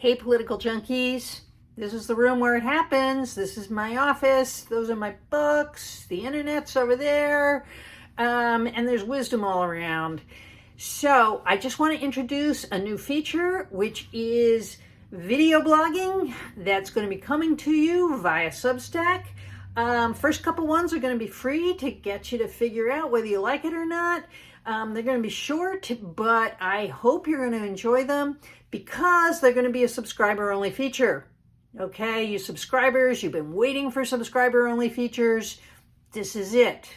Hey, political junkies. This is the room where it happens. This is my office. Those are my books. The internet's over there. And there's wisdom all around. So, I just want to introduce a new feature, which is video blogging that's going to be coming to you via Substack. First couple ones are going to be free to get you to figure out whether you like it or not. They're going to be short, but I hope you're going to enjoy them because they're going to be a subscriber only feature. Okay, you subscribers, you've been waiting for subscriber only features. This is it.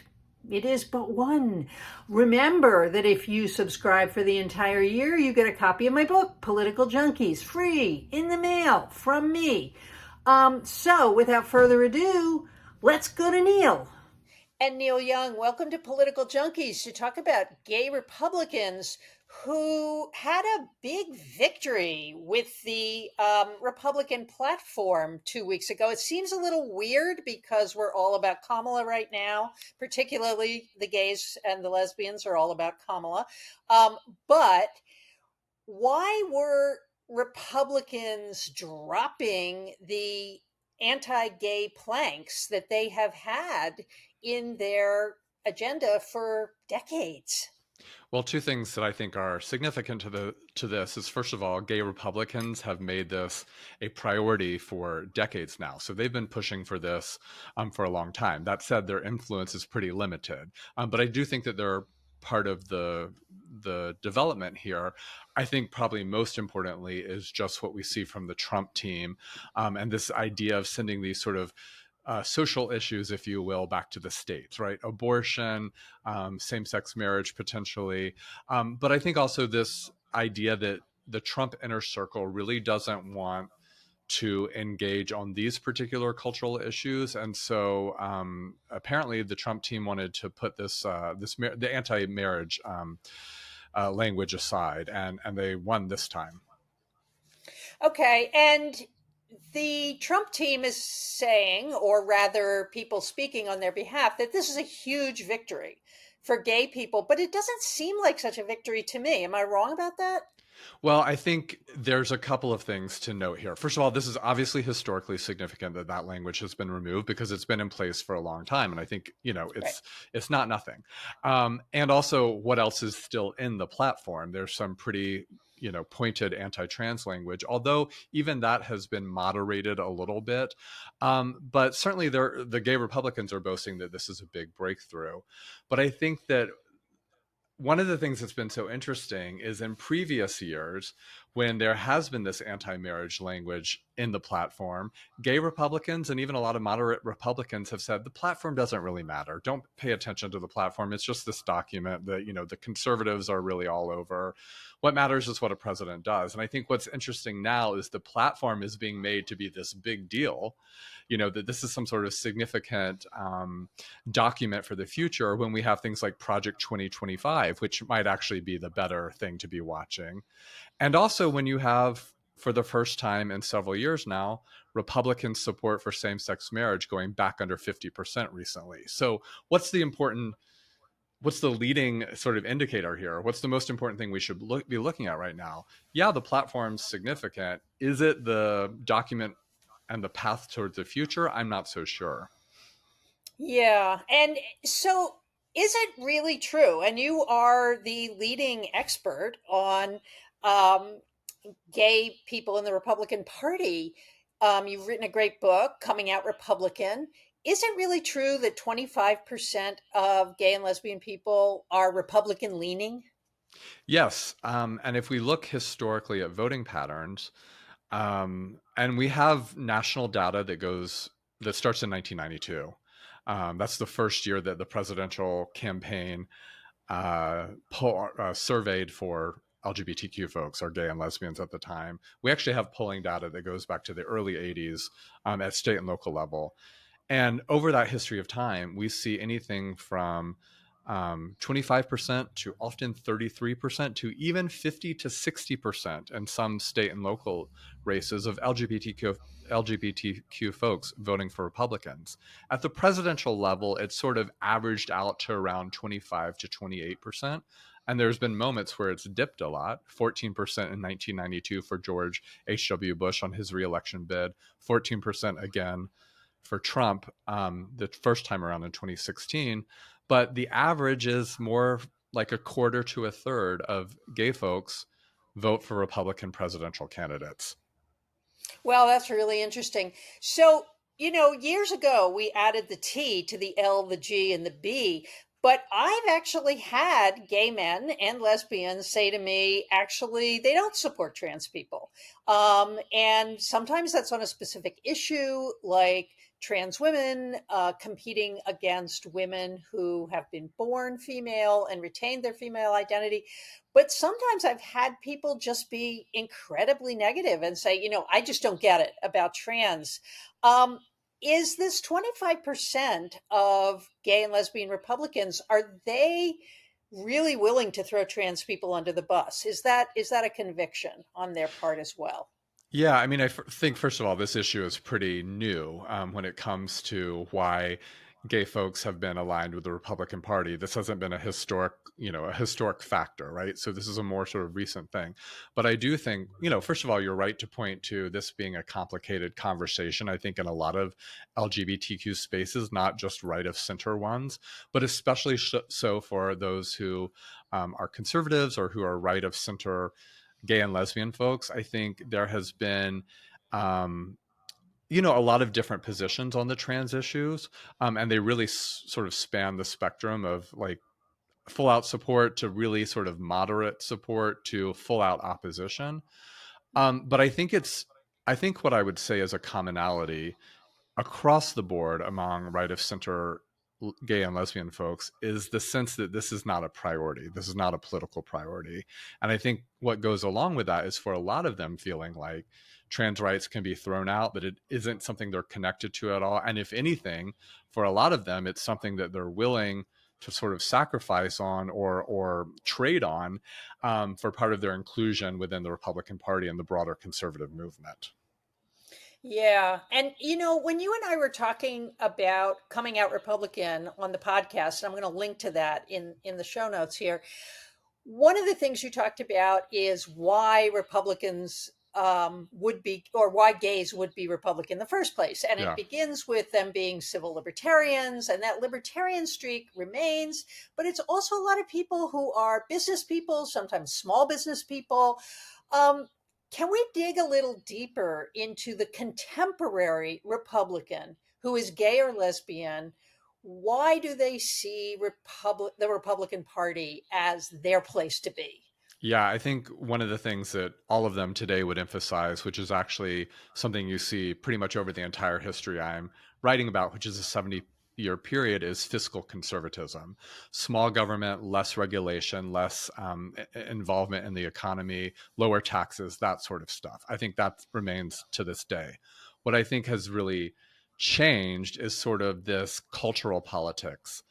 It is but one. Remember that if you subscribe for the entire year, you get a copy of my book, Political Junkies, free in the mail from me. So without further ado, let's go to Neil. And Neil Young, welcome to Political Junkies to talk about gay Republicans who had a big victory with the Republican platform 2 weeks ago. It seems a little weird because we're all about Kamala right now, particularly the gays and the lesbians are all about Kamala. But why were Republicans dropping the anti-gay planks that they have had in their agenda for decades? Well, two things that I think are significant to this is, first of all, gay Republicans have made this a priority for decades now. So they've been pushing for this for a long time. That said, their influence is pretty limited. But I do think that they're part of the development here. I think probably most importantly is just what we see from the Trump team, and this idea of sending these sort of social issues, if you will, back to the states, right? Abortion, same-sex marriage, potentially. But I think also this idea that the Trump inner circle really doesn't want to engage on these particular cultural issues, and so apparently the Trump team wanted to put the anti-marriage language aside, and they won this time. Okay, and the Trump team is saying, or rather, people speaking on their behalf, that this is a huge victory for gay people, but it doesn't seem like such a victory to me. Am I wrong about that? Well, I think there's a couple of things to note here. First of all, this is obviously historically significant that that language has been removed because it's been in place for a long time, and I think Right. it's not nothing. And also, what else is still in the platform? There's some pretty pointed anti-trans language, although even that has been moderated a little bit. But certainly, the gay Republicans are boasting that this is a big breakthrough. But I think that one of the things that's been so interesting is in previous years, when there has been this anti-marriage language in the platform, gay Republicans and even a lot of moderate Republicans have said the platform doesn't really matter. Don't pay attention to the platform. It's just this document that, the conservatives are really all over. What matters is what a president does. And I think what's interesting now is the platform is being made to be this big deal, that this is some sort of significant document for the future when we have things like Project 2025, which might actually be the better thing to be watching. And also when you have, for the first time in several years now, Republican support for same-sex marriage going back under 50% recently. So what's the leading sort of indicator here? What's the most important thing we should be looking at right now? Yeah, the platform's significant. Is it the document and the path towards the future? I'm not so sure. Yeah. And so is it really true? And you are the leading expert on um, gay people in the Republican Party. You've written a great book, Coming Out Republican. Is it really true that 25% of gay and lesbian people are Republican leaning? Yes, and if we look historically at voting patterns, and we have national data that starts in 1992. That's the first year that the presidential campaign surveyed for LGBTQ folks, or gay and lesbians at the time. We actually have polling data that goes back to the early 80s at state and local level. And over that history of time, we see anything from 25% to often 33% to even 50 to 60% in some state and local races of LGBTQ folks voting for Republicans. At the presidential level, it's sort of averaged out to around 25 to 28%. And there's been moments where it's dipped a lot, 14% in 1992 for George H.W. Bush on his reelection bid, 14% again for Trump the first time around in 2016. But the average is more like a quarter to a third of gay folks vote for Republican presidential candidates. Well, that's really interesting. So, years ago, we added the T to the L, the G, and the B. But I've actually had gay men and lesbians say to me, actually, they don't support trans people. And sometimes that's on a specific issue, like trans women competing against women who have been born female and retained their female identity. But sometimes I've had people just be incredibly negative and say, I just don't get it about trans. Um, is this 25% of gay and lesbian Republicans, are they really willing to throw trans people under the bus? Is that a conviction on their part as well? Yeah, I mean, think first of all, this issue is pretty new when it comes to why gay folks have been aligned with the Republican Party. This hasn't been a historic factor, right? So this is a more sort of recent thing. But I do think, first of all, you're right to point to this being a complicated conversation. I think in a lot of LGBTQ spaces, not just right of center ones, but especially so for those who are conservatives or who are right of center gay and lesbian folks. I think there has been a lot of different positions on the trans issues, and they really sort of span the spectrum of like full out support to really sort of moderate support to full out opposition. But I think what I would say is a commonality across the board among right of center gay and lesbian folks is the sense that this is not a priority. This is not a political priority. And I think what goes along with that is for a lot of them feeling like trans rights can be thrown out, that it isn't something they're connected to at all. And if anything, for a lot of them, it's something that they're willing to sort of sacrifice on or trade on for part of their inclusion within the Republican Party and the broader conservative movement. Yeah. And when you and I were talking about coming out Republican on the podcast, and I'm going to link to that in the show notes here. One of the things you talked about is why Republicans would be, or why gays would be Republican in the first place. And it Yeah. begins with them being civil libertarians, and that libertarian streak remains. But it's also a lot of people who are business people, sometimes small business people. Um, can we dig a little deeper into the contemporary Republican who is gay or lesbian? Why do they see the Republican Party as their place to be? Yeah, I think one of the things that all of them today would emphasize, which is actually something you see pretty much over the entire history I'm writing about, which is a 70-year period, is fiscal conservatism. Small government, less regulation, less involvement in the economy, lower taxes, that sort of stuff. I think that remains to this day. What I think has really changed is sort of this cultural politics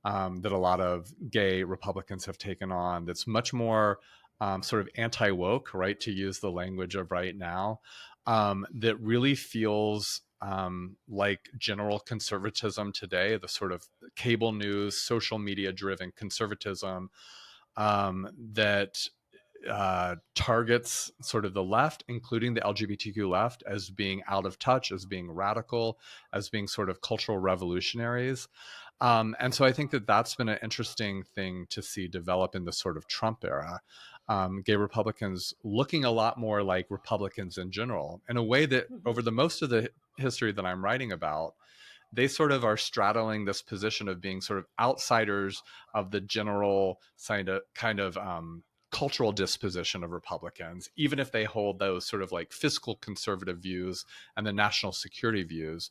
that a lot of gay Republicans have taken on that's much more sort of anti woke, right? To use the language of right now, that really feels like general conservatism today, the sort of cable news, social media driven conservatism that targets sort of the left, including the LGBTQ left, as being out of touch, as being radical, as being sort of cultural revolutionaries. And so I think that that's been an interesting thing to see develop in the sort of Trump era. Gay Republicans looking a lot more like Republicans in general, in a way that Mhm. over the most of the history that I'm writing about, they sort of are straddling this position of being sort of outsiders of the general kind of cultural disposition of Republicans, even if they hold those sort of like fiscal conservative views and the national security views.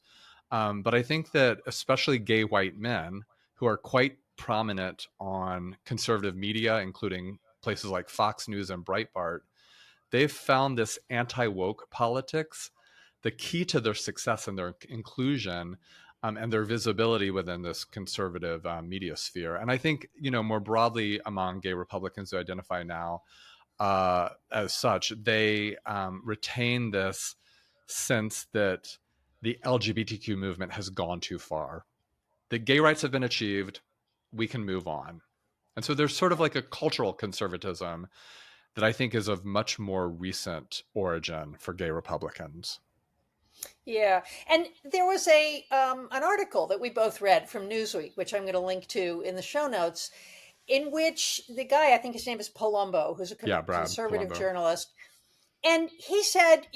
But I think that especially gay white men who are quite prominent on conservative media, including places like Fox News and Breitbart, they've found this anti woke politics the key to their success and their inclusion and their visibility within this conservative media sphere. And I think, more broadly among gay Republicans who identify now as such, they retain this sense that the LGBTQ movement has gone too far. That gay rights have been achieved, we can move on. And so there's sort of like a cultural conservatism that I think is of much more recent origin for gay Republicans. Yeah, and there was a an article that we both read from Newsweek, which I'm going to link to in the show notes, in which the guy, I think his name is Palumbo, who's a Yeah, Brad conservative Palumbo. journalist, and he said,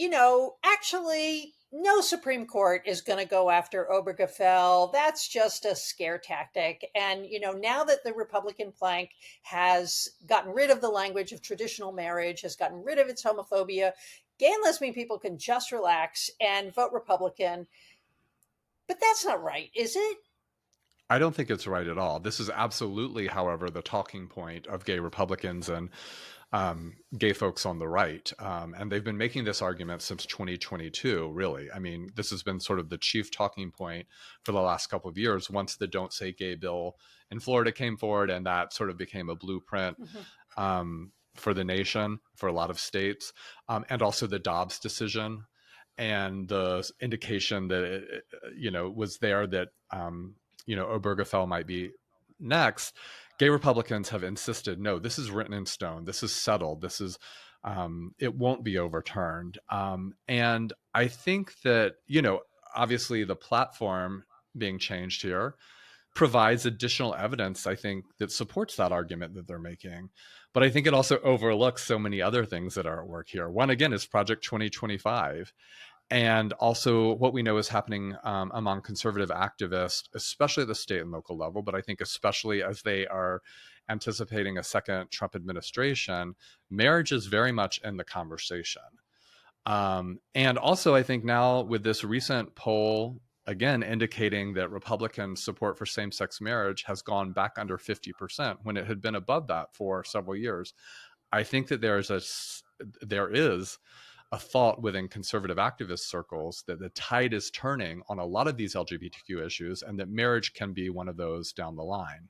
actually, no Supreme Court is going to go after Obergefell. That's just a scare tactic. And, now that the Republican flank has gotten rid of the language of traditional marriage, has gotten rid of its homophobia, gay and lesbian people can just relax and vote Republican. But that's not right, is it? I don't think it's right at all. This is absolutely, however, the talking point of gay Republicans and gay folks on the right. And they've been making this argument since 2022, really. I mean, this has been sort of the chief talking point for the last couple of years once the Don't Say Gay bill in Florida came forward, and that sort of became a blueprint for the nation, for a lot of states, and also the Dobbs decision and the indication that was there that Obergefell might be next. Gay Republicans have insisted, no, this is written in stone, this is settled, this is it won't be overturned. And I think that obviously the platform being changed here provides additional evidence, I think, that supports that argument that they're making. But I think it also overlooks so many other things that are at work here. One, again, is Project 2025. And also what we know is happening among conservative activists, especially at the state and local level, but I think especially as they are anticipating a second Trump administration, marriage is very much in the conversation. And also, I think now with this recent poll, again, indicating that Republican support for same-sex marriage has gone back under 50% when it had been above that for several years. I think that there is a thought within conservative activist circles that the tide is turning on a lot of these LGBTQ issues, and that marriage can be one of those down the line.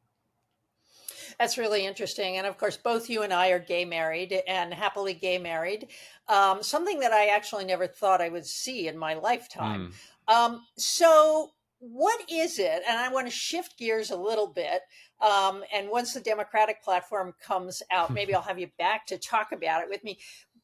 That's really interesting. And of course, both you and I are gay married and happily gay married. Something that I actually never thought I would see in my lifetime. So, what is it? And I want to shift gears a little bit. And once the Democratic platform comes out, maybe I'll have you back to talk about it with me.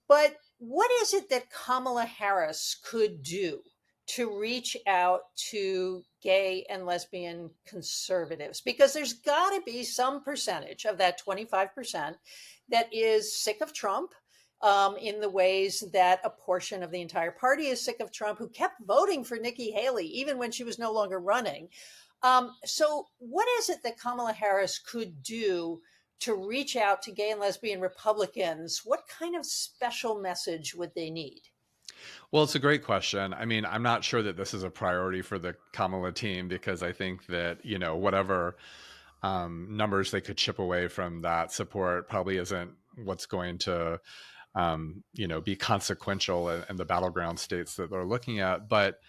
But what is it that Kamala Harris could do to reach out to gay and lesbian conservatives? Because there's got to be some percentage of that 25% that is sick of Trump, in the ways that a portion of the entire party is sick of Trump, who kept voting for Nikki Haley even when she was no longer running. So what is it that Kamala Harris could do to reach out to gay and lesbian Republicans? What kind of special message would they need? Well, it's a great question. I mean, I'm not sure that this is a priority for the Kamala team, because I think that, whatever numbers they could chip away from that support probably isn't what's going to, be consequential in the battleground states that they're looking at. But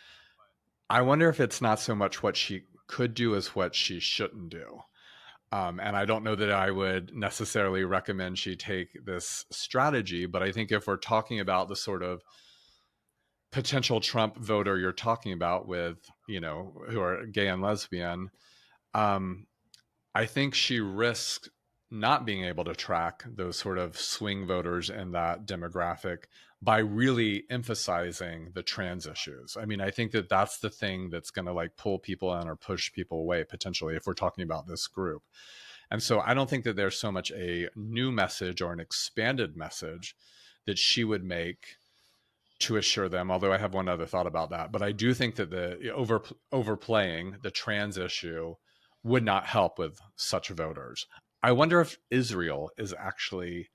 I wonder if it's not so much what she could do as what she shouldn't do. And I don't know that I would necessarily recommend she take this strategy, but I think if we're talking about the sort of potential Trump voter you're talking about with, who are gay and lesbian, I think she risks not being able to track those sort of swing voters in that demographic by really emphasizing the trans issues. I mean, I think that that's the thing that's going to like pull people in or push people away potentially if we're talking about this group. And so I don't think that there's so much a new message or an expanded message that she would make to assure them, although I have one other thought about that. But I do think that the overplaying the trans issue would not help with such voters. I wonder if Israel is actually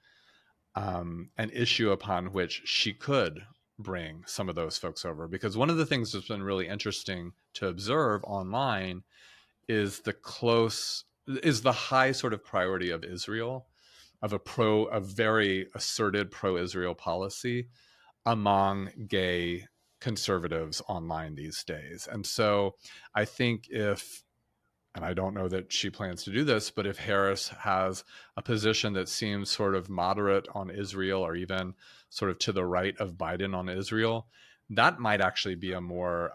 an issue upon which she could bring some of those folks over, because one of the things that's been really interesting to observe online is the high sort of priority of Israel, of a very asserted pro-Israel policy among gay conservatives online these days. And so I think and I don't know that she plans to do this, but if Harris has a position that seems sort of moderate on Israel, or even sort of to the right of Biden on Israel, that might actually be a more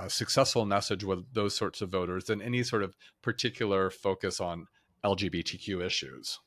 successful message with those sorts of voters than any sort of particular focus on LGBTQ issues.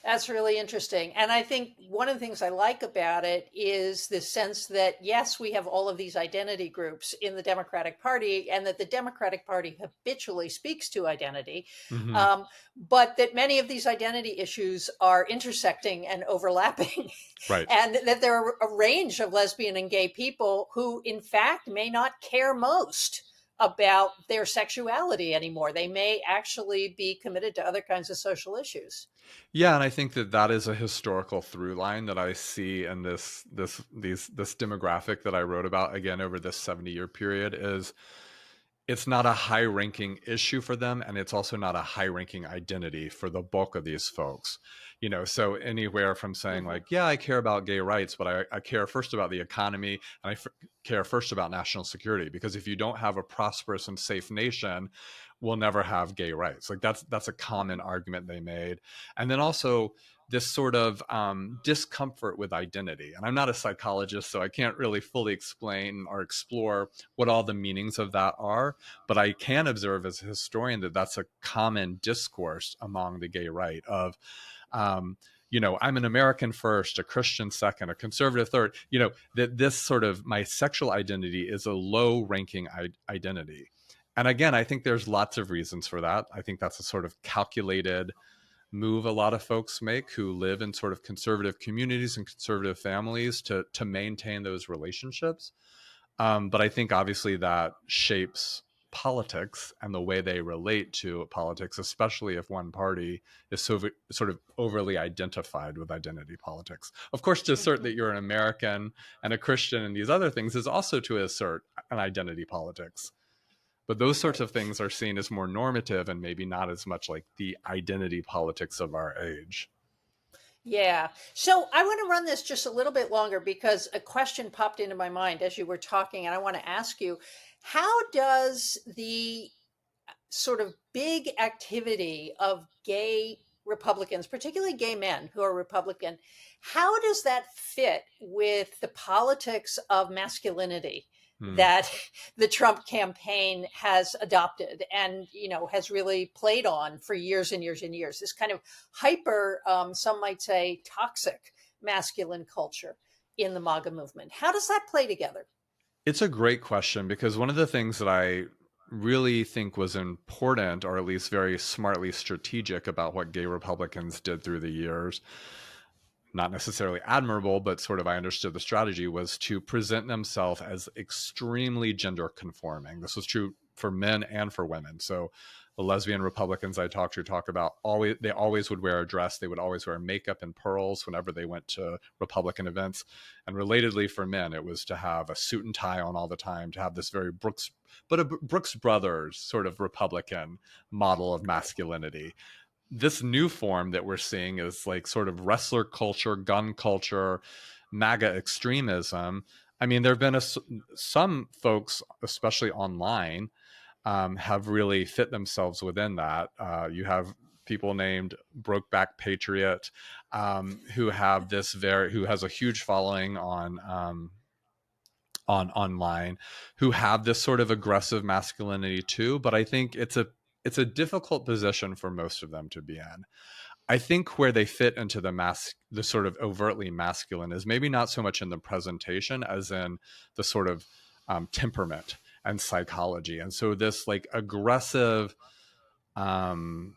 That's really interesting. And I think one of the things I like about it is the sense that, yes, we have all of these identity groups in the Democratic Party, and that the Democratic Party habitually speaks to identity, Mm-hmm. um, but that many of these identity issues are intersecting and overlapping, Right. and that there are a range of lesbian and gay people who, in fact, may not care most about their sexuality anymore. They may actually be committed to other kinds of social issues. Yeah, and I think that that is a historical through line that I see in this demographic that I wrote about again over this 70-year period is it's not a high ranking issue for them, and it's also not a high ranking identity for the bulk of these folks. So anywhere from saying Mhm. like, yeah, I care about gay rights, but I care first about the economy, and care first about national security, because if you don't have a prosperous and safe nation, we'll never have gay rights. Like that's a common argument they made. And then also this sort of discomfort with identity. And I'm not a psychologist, so I can't really fully explain or explore what all the meanings of that are. But I can observe as a historian that that's a common discourse among the gay right of, I'm an American first, a Christian second, a conservative third, that this sort of my sexual identity is a low ranking identity. And again, I think there's lots of reasons for that. I think that's a sort of calculated move a lot of folks make who live in sort of conservative communities and conservative families to maintain those relationships. But I think obviously that shapes politics and the way they relate to politics, especially if one party is sort of overly identified with identity politics. Of course, to assert that Mhm. you're an American and a Christian and these other things is also to assert an identity politics. But those sorts Right. of things are seen as more normative and maybe not as much like the identity politics of our age. Yeah. So I want to run this just a little bit longer because a question popped into my mind as you were talking, and I want to ask you, how does the sort of big activity of gay Republicans, particularly gay men who are Republican, how does that fit with the politics of masculinity Hmm. that the Trump campaign has adopted and has really played on for years and years and years? This kind of hyper, some might say, toxic masculine culture in the MAGA movement. How does that play together? It's a great question because one of the things that I really think was important, or at least very smartly strategic about what gay Republicans did through the years, not necessarily admirable, but sort of I understood the strategy, was to present themselves as extremely gender conforming. This was true for men and for women. So the lesbian Republicans I talked to talk about they always would wear a dress. They would always wear makeup and pearls whenever they went to Republican events. And relatedly for men, it was to have a suit and tie on all the time, to have this very Brooks Brothers sort of Republican model of masculinity. This new form that we're seeing is like sort of wrestler culture, gun culture, MAGA extremism. I mean, there have been some folks, especially online, have really fit themselves within that. You have people named Brokeback Patriot, who have who has a huge following on online, who have this sort of aggressive masculinity too. But I think it's a difficult position for most of them to be in. I think where they fit into the sort of overtly masculine is maybe not so much in the presentation as in the sort of temperament and psychology. And so this like aggressive um,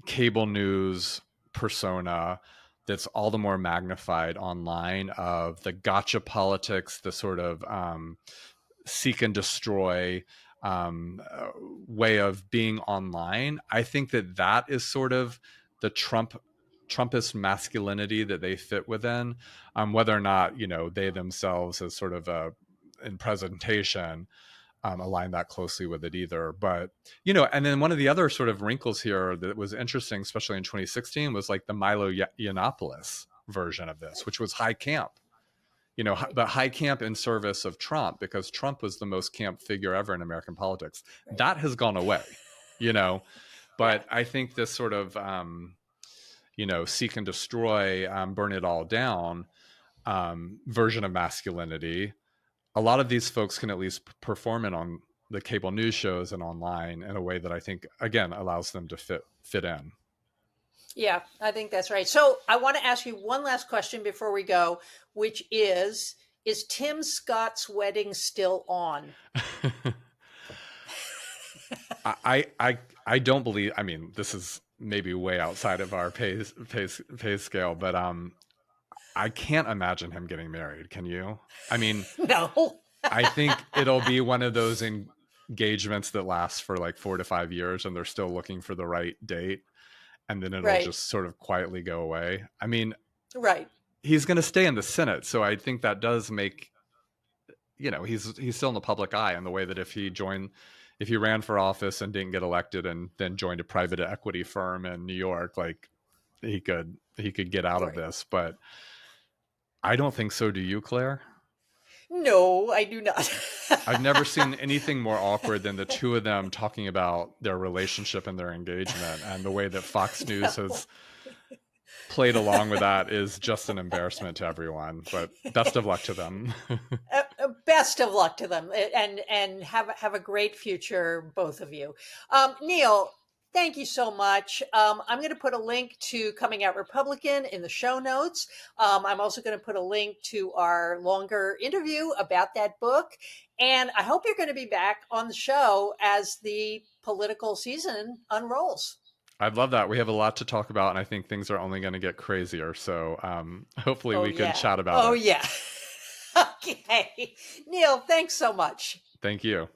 cable news persona that's all the more magnified online of the gotcha politics, the sort of seek and destroy way of being online. I think that that is sort of the Trumpist masculinity that they fit within. Whether or not they themselves as sort of a in presentation align that closely with it either. But and then one of the other sort of wrinkles here that was interesting, especially in 2016, was like the Milo Yiannopoulos version of this, which was high camp, Right. but high camp in service of Trump, because Trump was the most camp figure ever in American politics. Right. That has gone away, you know. Yeah. But I think this sort of seek and destroy, burn it all down version of masculinity, a lot of these folks can at least perform it the cable news shows and online in a way that I think, again, allows them to fit in. Yeah, I think that's right. So I want to ask you one last question before we go, which is Tim Scott's wedding still on? I don't believe, I mean, this is maybe way outside of our pay scale, but I can't imagine him getting married. Can you? I mean, No. I think it'll be one of those engagements that lasts for like 4 to 5 years and they're still looking for the right date, and then it'll Right. just sort of quietly go away. I mean, Right. he's going to stay in the Senate, so I think that does make, he's still in the public eye in the way that if he ran for office and didn't get elected and then joined a private equity firm in New York, like he could get out of Right. this. But I don't think so. Do you, Claire? No, I do not. I've never seen anything more awkward than the two of them talking about their relationship and their engagement, and the way that Fox News has played along with that is just an embarrassment to everyone. But best of luck to them. Best of luck to them, and have a great future, both of you. Neil, thank you so much. I'm going to put a link to Coming Out Republican in the show notes. I'm also going to put a link to our longer interview about that book. And I hope you're going to be back on the show as the political season unrolls. I'd love that. We have a lot to talk about, and I think things are only going to get crazier. So hopefully we can chat about it. Oh, yeah. Okay. Neil, thanks so much. Thank you.